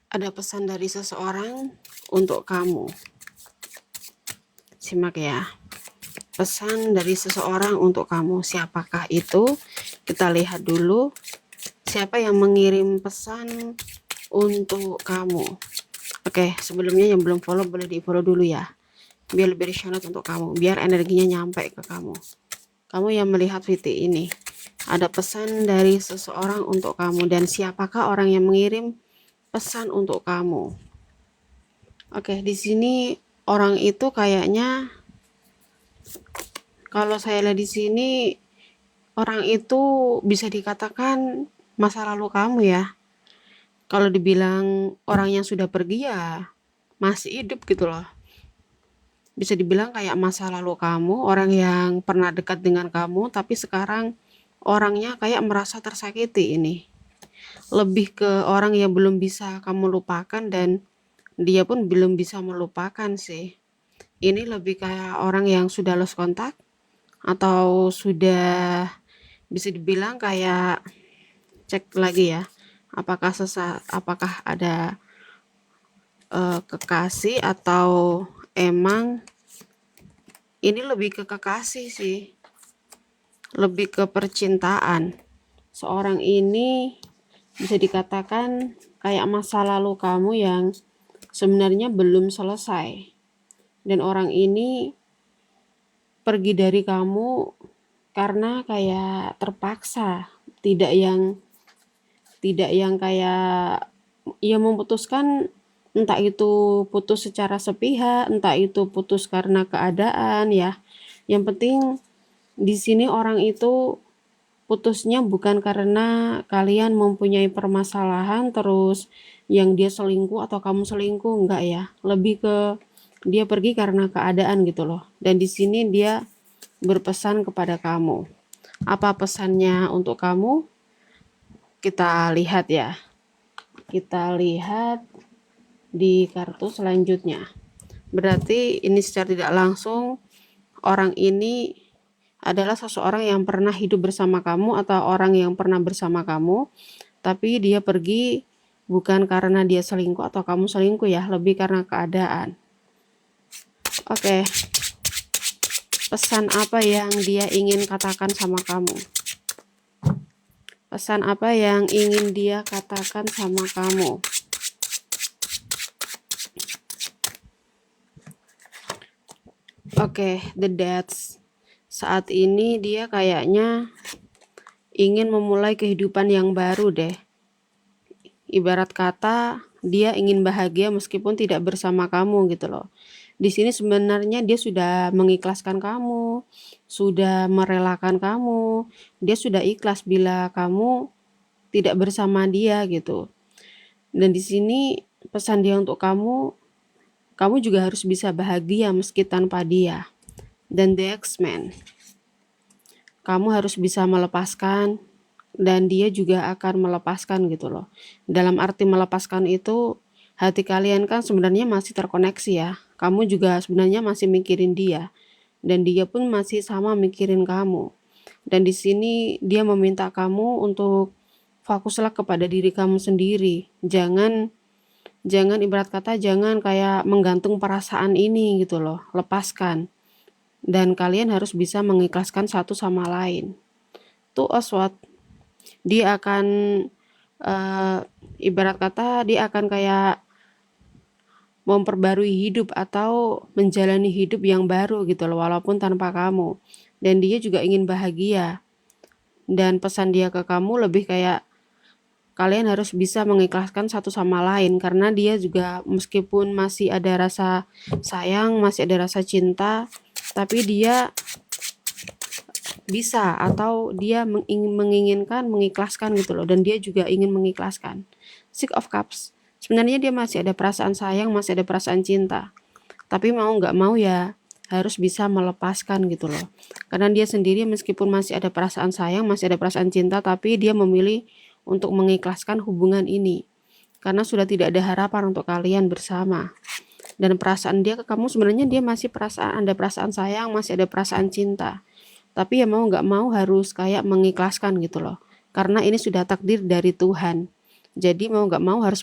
Ada pesan dari seseorang untuk kamu. Simak ya. Pesan dari seseorang untuk kamu. Siapakah itu? Kita lihat dulu. Siapa yang mengirim pesan untuk kamu? Oke, sebelumnya yang belum follow boleh di follow dulu ya. Biar lebih resonan untuk kamu. Biar energinya nyampe ke kamu. Kamu yang melihat video ini. Ada pesan dari seseorang untuk kamu. Dan siapakah orang yang mengirim pesan untuk kamu? Oke, di sini orang itu kayaknya, kalau saya lihat di sini, orang itu bisa dikatakan masa lalu kamu ya. Kalau dibilang orang yang sudah pergi ya masih hidup gitu loh. Bisa dibilang kayak masa lalu kamu, orang yang pernah dekat dengan kamu, tapi sekarang orangnya kayak merasa tersakiti ini. Lebih ke orang yang belum bisa kamu lupakan dan dia pun belum bisa melupakan sih. Ini lebih kayak orang yang sudah lost kontak atau sudah bisa dibilang kayak cek lagi ya. Apakah ada kekasih atau emang ini lebih ke kekasih sih. Lebih ke percintaan. Seorang ini bisa dikatakan kayak masa lalu kamu yang sebenarnya belum selesai. Dan orang ini pergi dari kamu karena kayak terpaksa, tidak yang kayak ia memutuskan, entah itu putus secara sepihak, entah itu putus karena keadaan ya. Yang penting di sini orang itu putusnya bukan karena kalian mempunyai permasalahan terus yang dia selingkuh atau kamu selingkuh, enggak ya. Lebih ke dia pergi karena keadaan gitu loh. Dan di sini dia berpesan kepada kamu. Apa pesannya untuk kamu? Kita lihat ya. Kita lihat di kartu selanjutnya. Berarti ini secara tidak langsung orang ini adalah seseorang yang pernah hidup bersama kamu atau orang yang pernah bersama kamu, tapi dia pergi bukan karena dia selingkuh atau kamu selingkuh ya, lebih karena keadaan. Oke. Pesan apa yang dia ingin katakan sama kamu? Pesan apa yang ingin dia katakan sama kamu? Oke, the Deaths. Saat ini dia kayaknya ingin memulai kehidupan yang baru deh. Ibarat kata dia ingin bahagia meskipun tidak bersama kamu gitu loh. Di sini sebenarnya dia sudah mengikhlaskan kamu, sudah merelakan kamu, dia sudah ikhlas bila kamu tidak bersama dia gitu. Dan di sini pesan dia untuk kamu juga harus bisa bahagia meski tanpa dia. Dan the X-Men, kamu harus bisa melepaskan dan dia juga akan melepaskan gitu loh. Dalam arti melepaskan itu, hati kalian kan sebenarnya masih terkoneksi ya. Kamu juga sebenarnya masih mikirin dia dan dia pun masih sama mikirin kamu. Dan di sini dia meminta kamu untuk fokuslah kepada diri kamu sendiri. Jangan ibarat kata jangan kayak menggantung perasaan ini gitu loh. Lepaskan. Dan kalian harus bisa mengikhlaskan satu sama lain. To us what? Dia akan ibarat kata dia akan kayak memperbarui hidup atau menjalani hidup yang baru gitu loh, walaupun tanpa kamu. Dan dia juga ingin bahagia. Dan pesan dia ke kamu lebih kayak kalian harus bisa mengikhlaskan satu sama lain, karena dia juga meskipun masih ada rasa sayang, masih ada rasa cinta, tapi dia bisa atau dia menginginkan mengikhlaskan gitu loh, dan dia juga ingin mengikhlaskan. Six of Cups. Sebenarnya dia masih ada perasaan sayang, masih ada perasaan cinta. Tapi mau nggak mau ya harus bisa melepaskan gitu loh. Karena dia sendiri meskipun masih ada perasaan sayang, masih ada perasaan cinta, tapi dia memilih untuk mengikhlaskan hubungan ini. Karena sudah tidak ada harapan untuk kalian bersama. Dan perasaan dia ke kamu sebenarnya dia masih ada perasaan sayang, masih ada perasaan cinta. Tapi ya mau nggak mau harus kayak mengikhlaskan gitu loh. Karena ini sudah takdir dari Tuhan. Jadi mau nggak mau harus